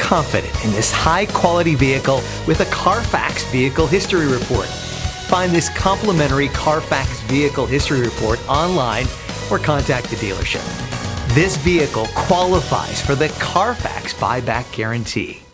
confident in this high-quality vehicle with a Carfax Vehicle History Report. Find this complimentary Carfax Vehicle History Report online or contact the dealership. This vehicle qualifies for the Carfax Buyback Guarantee.